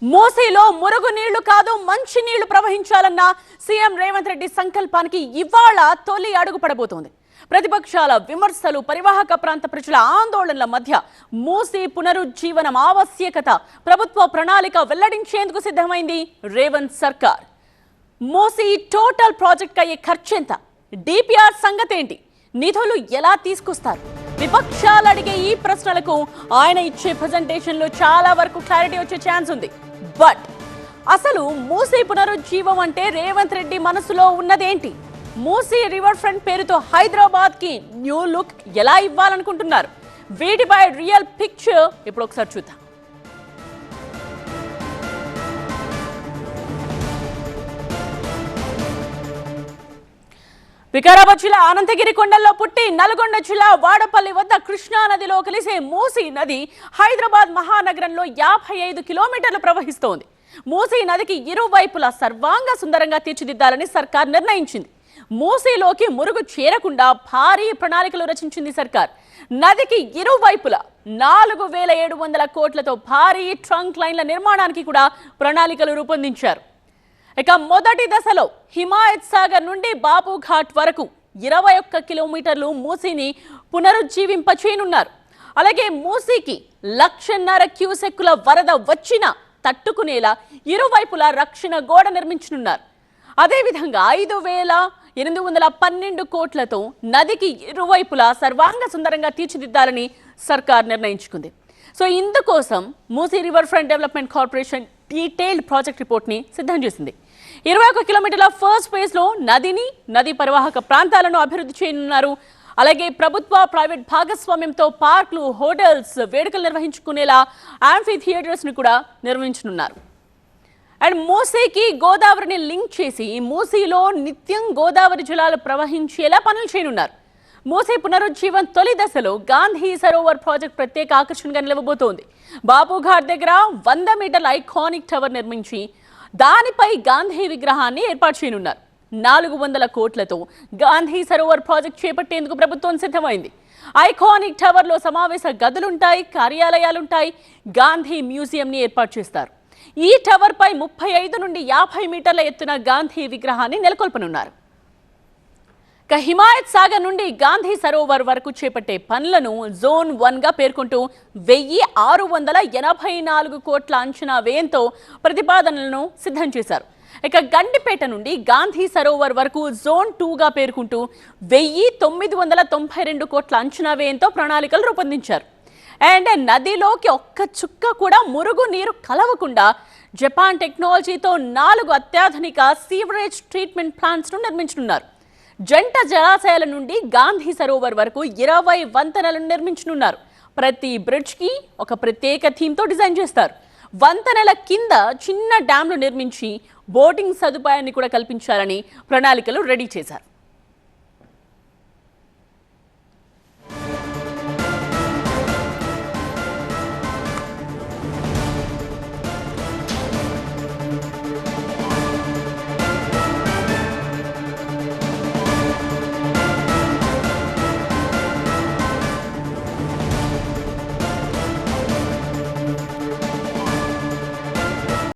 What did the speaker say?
మూసీలో మురుగు నీళ్లు కాదు మంచి నీళ్లు ప్రవహించాలన్న సీఎం రేవంత్ రెడ్డి సంకల్పానికి ఇవాళ తొలి అడుగు పడబోతోంది. ప్రతిపక్షాల విమర్శలు, పరివాహక ప్రాంత ప్రజల ఆందోళనల మధ్య మూసీ పునరుజ్జీవనం ఆవశ్యకత ప్రభుత్వ ప్రణాళిక వెల్లడించేందుకు సిద్ధమైంది రేవంత్ సర్కార్. మూసీ టోటల్ ప్రాజెక్ట్ అయ్యే ఖర్చెంత, డిపిఆర్ సంగతేంటి, నిధులు ఎలా తీసుకొస్తారు? విపక్షాలు అడిగే ఈ ప్రశ్నలకు ఆయన ఇచ్చే ప్రెజెంటేషన్ లో చాలా వరకు క్లారిటీ వచ్చే ఛాన్స్ ఉంది. బట్ అసలు మూసీ పునరుజ్జీవం అంటే రేవంత్ రెడ్డి మనసులో ఉన్నదేంటి? మూసీ రివర్ ఫ్రంట్ పేరుతో హైదరాబాద్ కి న్యూ లుక్ ఎలా ఇవ్వాలనుకుంటున్నారు? వీటిపై రియల్ పిక్చర్ ఇప్పుడు ఒకసారి చూద్దాం. వికారాబాద్ జిల్లా అనంతగిరి కొండల్లో పుట్టి నల్గొండ జిల్లా వాడపల్లి వద్ద కృష్ణా నదిలో కలిసే మూసీ నది హైదరాబాద్ మహానగరంలో 55 కిలోమీటర్లు ప్రవహిస్తోంది. మూసీ నదికి ఇరువైపులా సర్వాంగ సుందరంగా తీర్చిదిద్దాలని సర్కార్ నిర్ణయించింది. మూసీలోకి మురుగు చేరకుండా భారీ ప్రణాళికలు రచించింది సర్కార్. నదికి ఇరువైపులా 4700 కోట్లతో భారీ ట్రంక్ లైన్ల నిర్మాణానికి కూడా ప్రణాళికలు రూపొందించారు. ఇక మొదటి దశలో హిమాయత్ సాగర్ నుండి బాబుఘాట్ వరకు 21 కిలోమీటర్లు మూసీని పునరుజ్జీవింపచేయనున్నారు. అలాగే మూసీకి 1.5 క్యూసెక్కుల వరద వచ్చినా తట్టుకునేలా ఇరువైపులా రక్షణ గోడ నిర్మించనున్నారు. అదేవిధంగా 5812 కోట్లతో నదికి ఇరువైపులా సర్వాంగ సుందరంగా తీర్చిదిద్దాలని సర్కార్ నిర్ణయించుకుంది. సో ఇందుకోసం Musi river front development corporation detailed project report ని సిద్ధం చేసింది. 21 కిలోమీటర్ల ఫస్ట్ ఫేజ్ లో నది పరివాహక ప్రాంతాలను అభివృద్ధి చేయనున్నారు. అలాగే ప్రభుత్వ ప్రైవేట్ భాగస్వామ్యంతో పార్కులు, హోటల్స్, వేడుకలు నిర్వహించుకునేలా యాంఫీ థియేటర్స్ ని కూడా నిర్వహించనున్నారు. అండ్ మూసీకి గోదావరిని లింక్ చేసి మూసీలో నిత్యం గోదావరి జలాలు ప్రవహించేలా పనులు చేయనున్నారు. మూసీ పునరుజ్జీవన్ తొలి దశలో గాంధీ సరోవర్ ప్రాజెక్ట్ ప్రత్యేక ఆకర్షణగా నిలవబోతోంది. బాబుఘాట్ దగ్గర 100 మీటర్ల ఐకానిక్ టవర్ నిర్మించి దానిపై గాంధీ విగ్రహాన్ని ఏర్పాటు చేయనున్నారు. 400 కోట్లతో గాంధీ సరోవర్ ప్రాజెక్ట్ చేపట్టేందుకు ప్రభుత్వం సిద్ధమైంది. ఐకానిక్ టవర్ లో సమావేశ గదులుంటాయి, కార్యాలయాలుంటాయి, గాంధీ మ్యూజియం ని ఏర్పాటు చేస్తారు. ఈ టవర్ పై 35 నుండి 50 మీటర్ల ఎత్తున గాంధీ విగ్రహాన్ని నెలకొల్పనున్నారు. హిమాయత్ సాగర్ నుండి గాంధీ సరోవర్ వరకు చేపట్టే పనులను జోన్ 1 గా పేర్కొంటూ 1684 కోట్ల అంచనా వ్యయంతో ప్రతిపాదనలను సిద్ధం చేశారు. ఇక గండిపేట నుండి గాంధీ సరోవర్ వరకు జోన్ 2 గా పేర్కొంటూ 1992 కోట్ల అంచనా వ్యయంతో ప్రణాళికలు రూపొందించారు. అండ్ నదిలోకి ఒక్క చుక్క కూడా మురుగు నీరు కలవకుండా జపాన్ టెక్నాలజీతో 4 అత్యాధునిక సీవరేజ్ ట్రీట్మెంట్ ప్లాంట్స్ ను నిర్మించనున్నారు. జంట జలాశయాల నుండి గాంధీ సరోవర్ వరకు 20 వంతెనలను నిర్మించనున్నారు. ప్రతి బ్రిడ్జ్ కి ఒక ప్రత్యేక థీమ్ తో డిజైన్ చేస్తారు. వంతెనల కింద చిన్న డ్యాంలు నిర్మించి బోటింగ్ సదుపాయాన్ని కూడా కల్పించాలని ప్రణాళికలు రెడీ చేశారు.